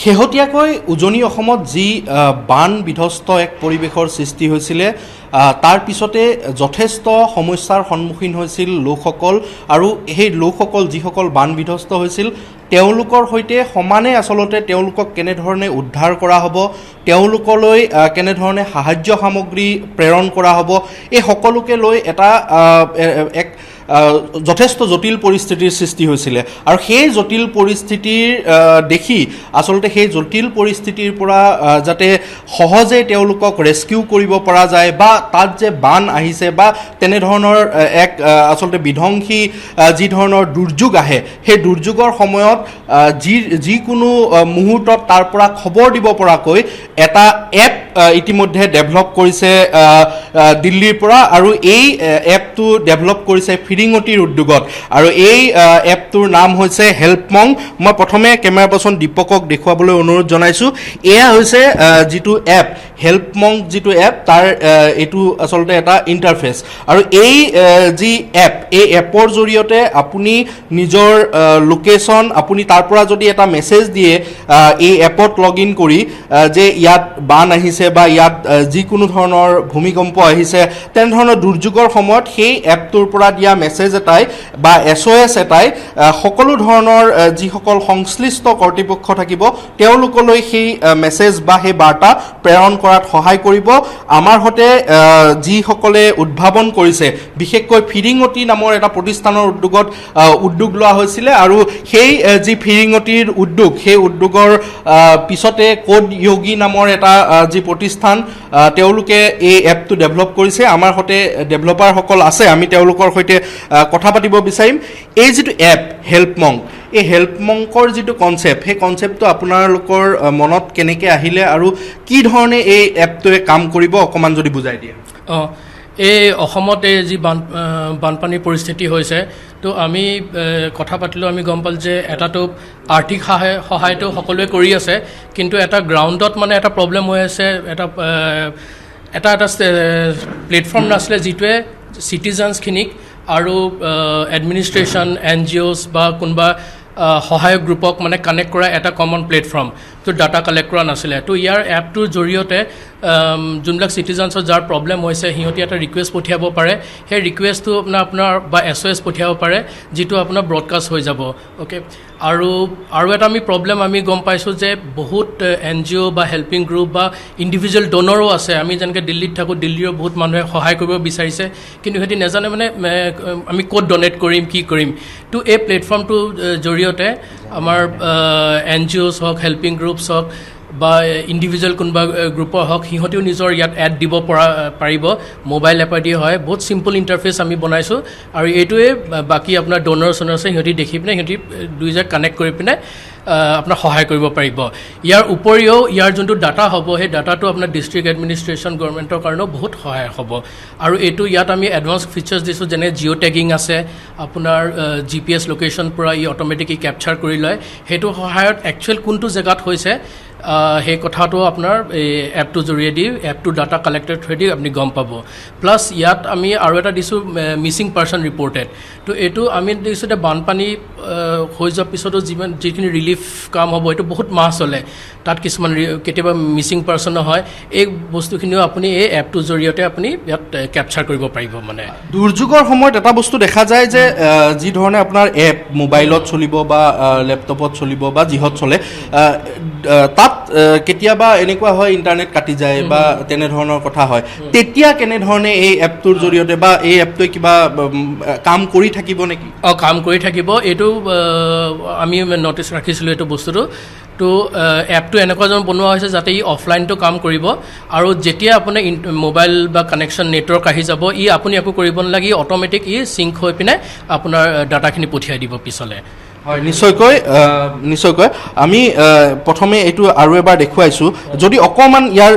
শেহতীয়াকৈ উজনি অসমত যি বান বিধ্বস্ত এক পৰিৱেশৰ সৃষ্টি হৈছিলে তাৰ পিছতে যথেষ্ট সমস্যাৰ সন্মুখীন হৈছিল লোকসকল আৰু সেই লোকসকল যিসকল বান বিধ্বস্ত হৈছিল তেওঁলোকৰ সৈতে সমানে আচলতে তেওঁলোকক কেনেধৰণে উদ্ধাৰ কৰা হ'ব তেওঁলোকলৈ কেনেধৰণে সাহায্য সামগ্ৰী প্ৰেৰণ কৰা হ'ব এই সকলোকে লৈ এটা এক যথেষ্ট জটিল পৰিস্থিতিৰ সৃষ্টি হৈছিলে আৰু সেই জটিল পৰিস্থিতিৰ দেখি আচলতে সেই জটিল পৰিস্থিতিৰ পৰা যাতে সহজে তেওঁলোকক ৰেস্কিউ কৰিব পৰা যায় বা তাত যে বান আহিছে বা তেনেধৰণৰ এক আচলতে বিধ্বংসী যি ধৰণৰ দুৰ্যোগ আহে সেই দুৰ্যোগৰ সময়ত যিকোনো মুহূৰ্তত তাৰ পৰা খবৰ দিব পৰাকৈ এটা এপ ইতিমধ্যে ডেভেলপ কৰিছে দিল্লীৰ পৰা আৰু এই এপটো ডেভেলপ কৰিছে ফিৰিঙতিৰ উদ্যোগত আৰু এই এপটোৰ নাম হৈছে হেল্পমং মই প্ৰথমে কেমেৰা পাৰ্চন দীপকক দেখুৱাবলৈ অনুৰোধ জনাইছোঁ এয়া হৈছে যিটো এপ হেল্পমং যিটো এপ তাৰ এইটো আচলতে এটা ইণ্টাৰফেচ আৰু এই যি এপ এই এপৰ জৰিয়তে আপুনি নিজৰ লোকেশ্যন আপুনি তাৰ পৰা যদি এটা মেছেজ দিয়ে এই এপত লগ ইন কৰি যে ইয়াত বান আহিছে বা ইয়াত যিকোনো ধৰণৰ ভূমিকম্প আহিছে তেনেধৰণৰ দুৰ্যোগৰ সময়ত সেই এপটোৰ পৰা দিয়া মেছেজ এটাই বা SOS এটাই সকলো ধৰণৰ যিসকল সংশ্লিষ্ট কৰ্তৃপক্ষ থাকিব তেওঁলোকলৈ সেই মেছেজ বা সেই বাৰ্তা প্ৰেৰণ কৰাত সহায় কৰিব আমাৰ সৈতে যিসকলে উদ্ভাৱন কৰিছে বিশেষকৈ ফিৰিঙতি নামৰ এটা প্ৰতিষ্ঠানৰ উদ্যোগ লোৱা হৈছিলে আৰু সেই যি ফিৰিঙতিৰ উদ্যোগ সেই উদ্যোগৰ পিছতে কোড য়োগী নামৰ এটা যি প্ৰতিষ্ঠান তেওঁলোকে এই এপটো ডেভেলপ কৰিছে আমাৰ সৈতে ডেভেলপাৰসকল আছে আমি তেওঁলোকৰ সৈতে কথা পাতিব বিচাৰিম এই যিটো এপ হেল্পমং এই হেল্পমংকৰ যিটো কনচেপ্ট সেই কনচেপ্টটো আপোনালোকৰ মনত কেনেকৈ আহিলে আৰু কি ধৰণে এই এপটোৱে কাম কৰিব অকণমান যদি বুজাই দিয়ে এই অসমত এই যি বানপানীৰ পৰিস্থিতি হৈছে তো আমি কথা পাতিলোঁ আমি গম পালোঁ যে এটাতো আৰ্থিক সহায়টো সকলোৱে কৰি আছে কিন্তু এটা গ্ৰাউণ্ডত মানে এটা প্ৰব্লেম হৈ আছে এটা প্লেটফৰ্ম নাছিলে যিটোৱে চিটিজেনছখিনিক আৰু এডমিনিষ্ট্ৰেশ্যন NGOs বা কোনোবা সহায়ক গ্ৰুপক মানে কানেক্ট কৰা এটা কমন প্লেটফৰ্ম তো ডাটা কালেক্ট কৰা নাছিলে তো ইয়াৰ এপটোৰ জৰিয়তে যোনবিলাক চিটিজেনছৰ যাৰ প্ৰব্লেম হৈছে সিহঁতে এটা ৰিকুৱেষ্ট পঠিয়াব পাৰে সেই ৰিকুৱেষ্টটো আপোনাৰ বা SOS পঠিয়াব পাৰে যিটো আপোনাৰ ব্ৰডকাষ্ট হৈ যাব অ'কে আৰু এটা প্ৰব্লেম আমি গম পাইছোঁ যে বহুত NGO বা হেল্পিং গ্ৰুপ বা ইণ্ডিভিজুৱেল ড'নৰো আছে আমি যেনেকৈ দিল্লীত থাকোঁ দিল্লীৰো বহুত মানুহে সহায় কৰিব বিচাৰিছে কিন্তু সিহঁতি নাজানে মানে আমি ক'ত ডনেট কৰিম কি কৰিম তো এই প্লেটফৰ্মটোৰ জৰিয়তে আমাৰ NGOs হওক হেল্পিং গ্ৰুপছ হওক বা ইণ্ডিভিজুৱেল কোনোবা গ্ৰুপৰ হওক সিহঁতেও নিজৰ ইয়াত এড দিব পাৰিব মোবাইল এপেদি হয় বহুত চিম্পল ইণ্টাৰফেচ আমি বনাইছোঁ আৰু এইটোৱে বাকী আপোনাৰ ড'নাৰ চনাৰ্ছে সিহঁতি দেখি পিনে সিহঁতি দুইজাক কানেক্ট কৰি পিনে আপোনাক সহায় কৰিব পাৰিব ইয়াৰ উপৰিও ইয়াৰ যোনটো ডাটা হ'ব সেই ডাটাটো আপোনাৰ ডিষ্ট্ৰিক্ট এডমিনিষ্ট্ৰেশ্যন গভৰ্ণমেণ্টৰ কাৰণেও বহুত সহায় হ'ব আৰু এইটো ইয়াত আমি এডভান্স ফিচাৰ্ছ দিছোঁ যেনে জিঅ' টেগিং আছে আপোনাৰ GPS লোকেশ্যন পৰা ই অট'মেটিকলি কেপচাৰ কৰি লয় সেইটো সহায়ত একচুৱেল কোনটো জেগাত হৈছে সেই কথাটো আপোনাৰ এই এপটোৰ জৰিয়তে এপটোৰ ডাটা কালেক্টৰ থ্ৰুৱেদি আপুনি গম পাব প্লাছ ইয়াত আমি আৰু এটা দিছোঁ মিচিং পাৰ্চন ৰিপৰ্টেড তো এইটো আমি দিছোঁ যে বানপানী হৈ যোৱাৰ পিছতো যিখিনি ৰিলিফ কাম হ'ব এইটো বহুত মাহ চলে তাত কিছুমান কেতিয়াবা মিচিং পাৰ্চনো হয় এই বস্তুখিনিও আপুনি এই এপটোৰ জৰিয়তে আপুনি ইয়াত কেপচাৰ কৰিব পাৰিব মানে দুৰ্যোগৰ সময়ত এটা বস্তু দেখা যায় যে যি ধৰণে আপোনাৰ এপ মোবাইলত চলিব বা লেপটপত চলিব বা যিহত চলে তাত কেতিয়াবা এনেকুৱা হয় ইণ্টাৰনেট কাটি যায় বা তেনেধৰণৰ কথা হয় তেতিয়া কেনেধৰণে এই এপটোৰ জৰিয়তে বা এই এপটোৱে কিবা কাম কৰি থাকিব নেকি কাম কৰি থাকিব এইটো আমি নটিচ ৰাখিছিলোঁ এইটো বস্তুটো তো এপটো এনেকুৱা যেন বনোৱা হৈছে যাতে ই অফলাইনটো কাম কৰিব আৰু যেতিয়া আপোনাৰ মোবাইল বা কানেকশ্যন নেটৱৰ্ক আহি যাব ই আপুনি একো কৰিব নালাগে অট'মেটিক ই চিংক হৈ পিনে আপোনাৰ ডাটাখিনি পঠিয়াই দিব পিছলৈ হয় নিশ্চয়কৈ আমি প্ৰথমে এইটো আৰু এবাৰ দেখুৱাইছোঁ যদি অকণমান ইয়াৰ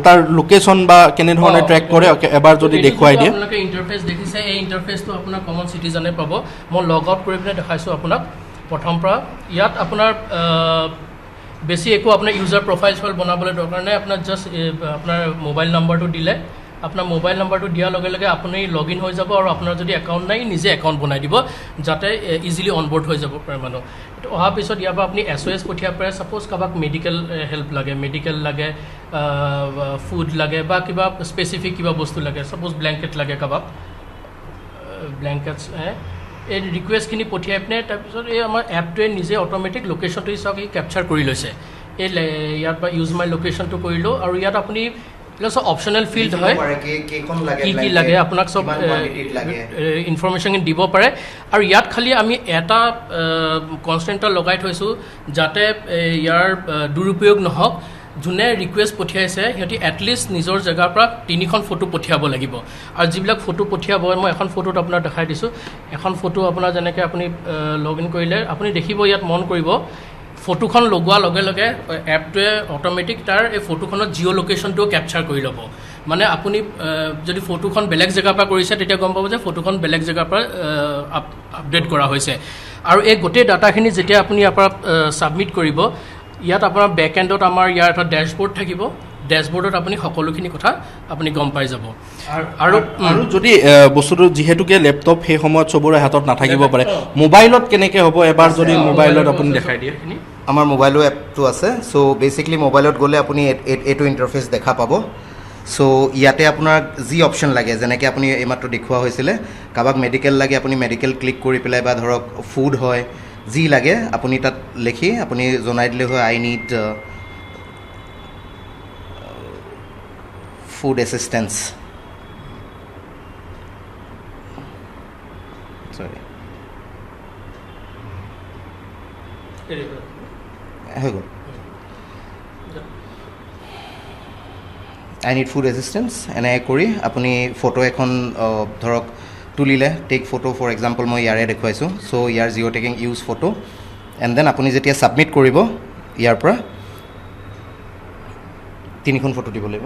তাৰ লোকেশ্যন বা কেনেধৰণে ট্ৰেক কৰে এবাৰ যদি দেখুৱাই দিয়ে আপোনালোকে ইণ্টাৰফেচ দেখিছে এই ইণ্টাৰফেচটো আপোনাৰ কমন চিটিজেনে পাব মই লগ আউট কৰি পিনে দেখাইছোঁ আপোনাক প্ৰথম পৰা ইয়াত আপোনাৰ বেছি একো আপোনাৰ ইউজাৰ প্ৰফাইল বনাবলৈ দৰকাৰ নাই আপোনাৰ জাষ্ট আপোনাৰ মোবাইল নম্বৰটো দিলে আপোনাৰ মোবাইল নাম্বাৰটো দিয়াৰ লগে লগে আপুনি লগ ইন হৈ যাব আৰু আপোনাৰ যদি একাউণ্ট নাই নিজে একাউণ্ট বনাই দিব যাতে ইজিলি অনবোৰ্ড হৈ যাব পাৰে মানুহ এইটো অহাৰ পিছত ইয়াৰ পৰা আপুনি SOS পঠিয়াব পাৰে ছাপ'জ কাৰোবাক মেডিকেল হেল্প লাগে মেডিকেল লাগে ফুড লাগে বা কিবা স্পেচিফিক কিবা বস্তু লাগে ছাপ'জ ব্লেংকেট লাগে কাৰোবাক ব্লেংকেটছ এই ৰিকুৱেষ্টখিনি পঠিয়াই পিনে তাৰপিছত এই আমাৰ এপটোৱে নিজে অট'মেটিক লোকেশ্যনটো চাওক ই কেপচাৰ কৰি লৈছে এই ইয়াৰ পৰা ইউজ মাই লোকেশ্যনটো কৰিলোঁ আৰু ইয়াত আপুনি অপশ্যনেল ফিল্ড হয় কি কি লাগে আপোনাক চব ইনফৰ্মেশ্যন দিব পাৰে আৰু ইয়াত খালি আমি এটা কনষ্টেণ্ট লগাই থৈছোঁ যাতে ইয়াৰ দুৰুপয়োগ নহওক যোনে ৰিকুৱেষ্ট পঠিয়াইছে সিহঁতি এটলিষ্ট নিজৰ জেগাৰ পৰা 3খন ফটো পঠিয়াব লাগিব আৰু যিবিলাক ফটো পঠিয়াব মই এখন ফটোত আপোনাক দেখাই দিছোঁ এখন ফটো আপোনাৰ যেনেকৈ আপুনি লগ ইন কৰিলে আপুনি দেখিব ইয়াত মন কৰিব ফটোখন লগোৱাৰ লগে লগে এপটোৱে অট'মেটিক তাৰ এই ফটোখনত জিঅ' লোকেশ্যনটোও কেপচাৰ কৰি ল'ব মানে আপুনি যদি ফটোখন বেলেগ জেগাৰ পৰা কৰিছে তেতিয়া গম পাব যে ফটোখন বেলেগ জেগাৰ পৰা আপডেট কৰা হৈছে আৰু এই গোটেই ডাটাখিনি যেতিয়া আপুনি ইয়াৰ পৰা ছাবমিট কৰিব ইয়াত আপোনাৰ বেক এণ্ডত আমাৰ ইয়াৰ এটা ডেশ্ববৰ্ড থাকিব ডেশ্ববৰ্ডত আপুনি সকলোখিনি কথা আপুনি গম পাই যাব আৰু যদি বস্তুটো যিহেতুকে লেপটপ সেই সময়ত চবৰে হাতত নাথাকিব পাৰে মোবাইলত কেনেকৈ হ'ব এবাৰ যদি মোবাইলত আপুনি দেখাই দিয়ে আমাৰ মোবাইলো এপটো আছে চ' বেচিকলি মোবাইলত গ'লে আপুনি এইটো ইণ্টাৰফেচ দেখা পাব চ' ইয়াতে আপোনাৰ যি অপশ্যন লাগে যেনেকৈ আপুনি এইমাত্ৰ দেখুওৱা হৈছিলে কাৰোবাক মেডিকেল লাগে আপুনি মেডিকেল ক্লিক কৰি পেলাই বা ধৰক ফুড হয় যি লাগে আপুনি তাত লিখি আপুনি জনাই দিলে হয় আই নিড ফুড এছিষ্টেঞ্চ চৰি হৈ গ'ল আই নিড ফুড এছিষ্টেঞ্চ এনেকৈ কৰি আপুনি ফটো এখন ধৰক তুলিলে টেক ফটো ফৰ এক্সাম্পল মই ইয়াৰে দেখুৱাইছোঁ চ' ইয়াৰ geo' tagging use photo and then আপুনি যেতিয়া ছাবমিট কৰিব ইয়াৰ পৰা 3খন ফটো দিব লাগিব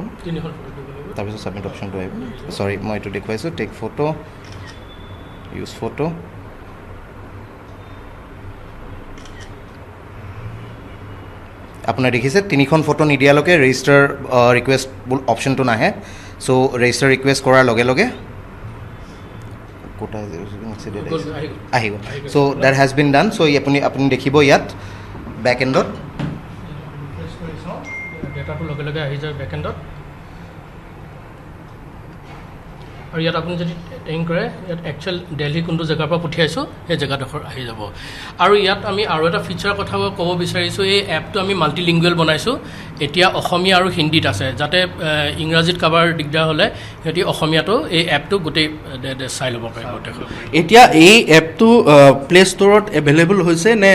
তাৰপিছত ছাবমিট অপশ্যনটো আহিব চৰি মই এইটো দেখুৱাইছোঁ টেক ফটো ইউজ ফটো আপোনাৰ দেখিছে 3খন ফটো নিদিয়ালৈকে ৰেজিষ্টাৰ ৰিকুৱেষ্ট অপশ্যনটো নাহে চ' ৰেজিষ্টাৰ ৰিকুৱেষ্ট কৰাৰ লগে লগে আহিব চ' দেট হেজ বিন ডান চ' আপুনি দেখিব ইয়াত বেক এণ্ডত ডেটাটো লগে লগে আহি যায় বেক এণ্ডত আৰু ইয়াত আপুনি যদি টেং কৰে ইয়াত একচুৱেল দিল্লী কোনটো জেগাৰ পৰা পঠিয়াইছোঁ সেই জেগাডোখৰ আহি যাব আৰু ইয়াত আমি আৰু এটা ফিচাৰ কথা ক'ব বিচাৰিছোঁ এই এপটো আমি মাল্টিলিংগুৱেল বনাইছোঁ এতিয়া অসমীয়া আৰু হিন্দীত আছে যাতে ইংৰাজীত কাৰোবাৰ দিগদাৰ হ'লে সিহঁতি অসমীয়াটো এই এপটো গোটেই চাই ল'ব পাৰিব এতিয়া এই এপটো প্লে ষ্ট'ৰত এভেইলেবল হৈছে নে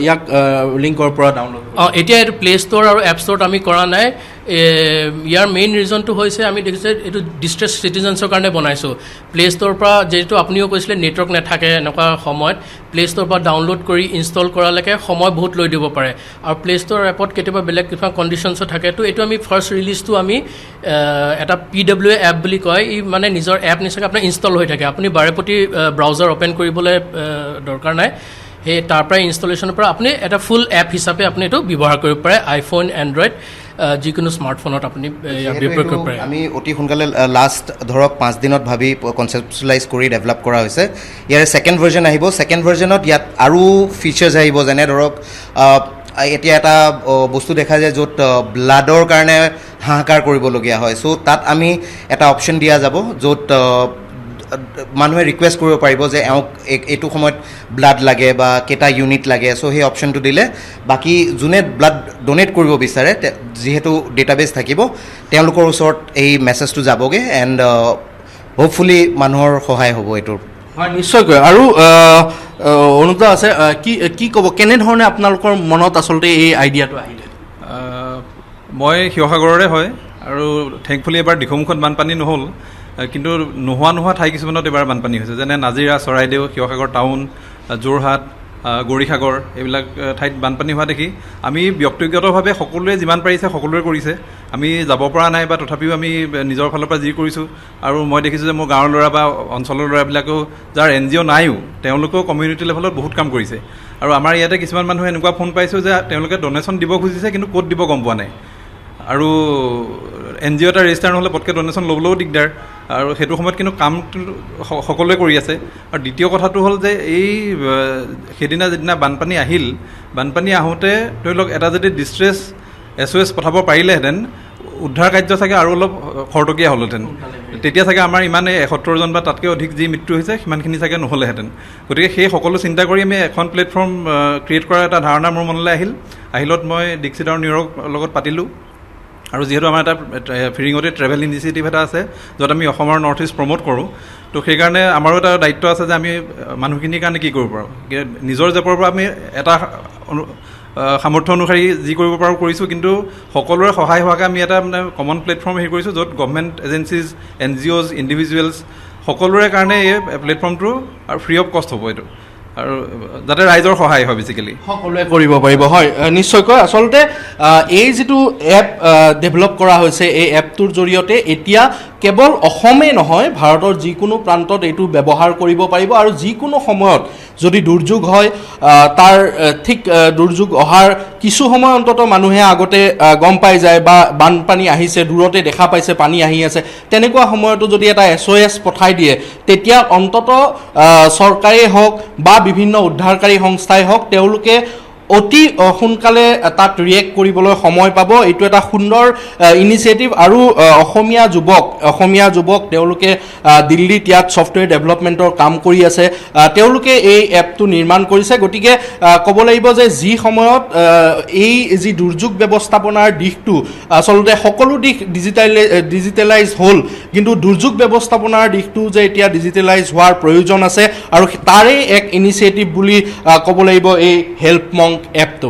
ইয়াক লিংকৰ পৰা ডাউনলোড এতিয়া এইটো প্লে ষ্ট'ৰ আৰু এপ ষ্ট'ৰত আমি কৰা নাই ইয়াৰ মেইন ৰিজনটো হৈছে আমি দেখিছোঁ এইটো ডিষ্ট্ৰেছ চিটিজেন্সৰ কাৰণে বনাইছোঁ প্লে ষ্ট'ৰ পৰা যিহেতু আপুনিও কৈছিলে নেটৱৰ্ক নাথাকে এনেকুৱা সময়ত প্লে ষ্ট'ৰ পৰা ডাউনলোড কৰি ইনষ্টল কৰালৈকে সময় বহুত লৈ দিব পাৰে আৰু প্লে ষ্ট'ৰ এপত কেতিয়াবা বেলেগ কিছুমান কণ্ডিশ্যনছো থাকে তো এইটো আমি ফাৰ্ষ্ট ৰিলিজটো আমি এটা PWA এপ বুলি কয় ই মানে নিজৰ এপ নিচিনাকৈ আপোনাৰ ইনষ্টল হৈ থাকে আপুনি বাৰেপতি ব্ৰাউজাৰ অ'পেন কৰিবলৈ দৰকাৰ নাই সেই তাৰ পৰাই ইনষ্টলেশ্যনৰ পৰা আপুনি এটা ফুল এপ হিচাপে আপুনি এইটো ব্যৱহাৰ কৰিব পাৰে আইফোন এণ্ড্ৰইড যিকোনো স্মাৰ্টফোনত আপুনি ব্যৱহাৰ কৰিব পাৰে আমি অতি সোনকালে লাষ্ট ধৰক 5 দিনত ভাবি কনচেপচুৱেলাইজ কৰি ডেভেলপ কৰা হৈছে ইয়াৰ ছেকেণ্ড ভাৰ্জন আহিব ছেকেণ্ড ভাৰ্জনত ইয়াত আৰু ফিচাৰ্ছ আহিব যেনে ধৰক এতিয়া এটা বস্তু দেখা যায় য'ত ব্লাডৰ কাৰণে হাহাকাৰ কৰিবলগীয়া হয় চ' তাত আমি এটা অপশ্যন দিয়া যাব য'ত মানুহে ৰিকুৱেষ্ট কৰিব পাৰিব যে এওঁক এইটো সময়ত ব্লাড লাগে বা কেইটা ইউনিট লাগে চ' সেই অপশ্যনটো দিলে বাকী যোনে ব্লাড ডনেট কৰিব বিচাৰে যিহেতু ডেটাবেছ থাকিব তেওঁলোকৰ ওচৰত এই মেছেজটো যাবগৈ এণ্ড হোপফুলি মানুহৰ সহায় হ'ব এইটোৰ হয় নিশ্চয়কৈ আৰু অনুদা আছে কি ক'ব কেনেধৰণে আপোনালোকৰ মনত আচলতে এই আইডিয়াটো আহিলে মই শিৱসাগৰৰে হয় আৰু থেংকফুলি এবাৰ দিখৌমুখত বানপানী নহ'ল কিন্তু নোহোৱা ঠাই কিছুমানত এবাৰ বানপানী হৈছে যেনে নাজিৰা চৰাইদেউ শিৱসাগৰ টাউন যোৰহাট গৌৰীসাগৰ এইবিলাক ঠাইত বানপানী হোৱা দেখি আমি ব্যক্তিগতভাৱে সকলোৱে যিমান পাৰিছে সকলোৱে কৰিছে আমি যাব পৰা নাই বা তথাপিও আমি নিজৰ ফালৰ পৰা যি কৰিছোঁ আৰু মই দেখিছোঁ যে মোৰ গাঁৱৰ ল'ৰা বা অঞ্চলৰ ল'ৰাবিলাকেও যাৰ NGO নাইও তেওঁলোকেও কমিউনিটি লেভেলত বহুত কাম কৰিছে আৰু আমাৰ ইয়াতে কিছুমান মানুহে এনেকুৱা ফোন পাইছোঁ যে তেওঁলোকে ডনেশ্যন দিব খুজিছে কিন্তু ক'ত দিব গম পোৱা নাই আৰু NGO এটা ৰেজিষ্টাৰ নহ'লে পটকৈ ডনেশ্যন ল'বলৈও দিগদাৰ আৰু সেইটো সময়ত কিন্তু কামটো সকলোৱে কৰি আছে আৰু দ্বিতীয় কথাটো হ'ল যে এই সেইদিনা যিদিনা বানপানী আহিল বানপানী আহোঁতে ধৰি লওক এটা যদি ডিষ্ট্ৰেছ SOS পঠাব পাৰিলেহেঁতেন উদ্ধাৰ কাৰ্য চাগে আৰু অলপ খৰতকীয়া হ'লহেঁতেন তেতিয়া চাগে আমাৰ ইমানে 71 জন বা তাতকৈ অধিক যি মৃত্যু হৈছে সিমানখিনি চাগে নহ'লেহেঁতেন গতিকে সেই সকলো চিন্তা কৰি আমি এখন প্লেটফৰ্ম ক্ৰিয়েট কৰাৰ এটা ধাৰণা মোৰ মনলৈ আহিলত মই দীক্ষিত আৰু নিৰক লগত পাতিলোঁ আৰু যিহেতু আমাৰ এটা ফিৰিঙতে ট্ৰেভেল ইনিচিয়েটিভ এটা আছে য'ত আমি অসমৰ নৰ্থ ইষ্ট প্ৰমোট কৰোঁ তো সেইকাৰণে আমাৰো এটা দায়িত্ব আছে যে আমি মানুহখিনিৰ কাৰণে কি কৰিব পাৰোঁ নিজৰ জেপৰ পৰা আমি এটা সামৰ্থ্য অনুসৰি যি কৰিব পাৰোঁ কৰিছোঁ কিন্তু সকলোৰে সহায় হোৱাকৈ আমি এটা মানে কমন প্লেটফৰ্ম হেৰি কৰিছোঁ য'ত গভমেণ্ট এজেঞ্চিজ NGOs ইণ্ডিভিজুৱেলছ সকলোৰে কাৰণে এই প্লেটফৰ্মটো আৰু ফ্ৰী অফ কষ্ট হ'ব এইটো আৰু যাতে ৰাইজৰ সহায় হয় বেচিকেলি সকলোৱে কৰিব পাৰিব হয় নিশ্চয়কৈ আচলতে এই যিটো এপ ডেভেলপ কৰা হৈছে এই এপটোৰ জৰিয়তে এতিয়া কেৱল অসমেই নহয় ভাৰতৰ যিকোনো প্ৰান্তত এইটো ব্যৱহাৰ কৰিব পাৰিব আৰু যিকোনো সময়ত যদি দুৰ্যোগ হয় তাৰ ঠিক দুৰ্যোগ অহাৰ কিছু সময় অন্তত মানুহে আগতে গম পাই যায় বা বানপানী আহিছে দূৰতে দেখা পাইছে পানী আহি আছে তেনেকুৱা সময়তো যদি এটা SOS পঠাই দিয়ে তেতিয়া অন্তত চৰকাৰেই হওক বা বিভিন্ন উদ্ধাৰকাৰী সংস্থাই হওক তেওঁলোকে অতি সোনকালে তাত ৰিয়েক্ট কৰিবলৈ সময় পাব এইটো এটা সুন্দৰ ইনিচিয়েটিভ আৰু অসমীয়া যুৱক তেওঁলোকে দিল্লীত ইয়াত ছফ্টৱেৰ ডেভেলপমেণ্টৰ কাম কৰি আছে তেওঁলোকে এই এপটো নিৰ্মাণ কৰিছে গতিকে ক'ব লাগিব যে যি সময়ত এই যি দুৰ্যোগ ব্যৱস্থাপনাৰ দিশটো আচলতে সকলো দিশ ডিজিটেলাইজ হ'ল কিন্তু দুৰ্যোগ ব্যৱস্থাপনাৰ দিশটো যে এতিয়া ডিজিটেলাইজ হোৱাৰ প্ৰয়োজন আছে আৰু তাৰে এক ইনিচিয়েটিভ বুলি ক'ব লাগিব এই হেল্প মংক এপটো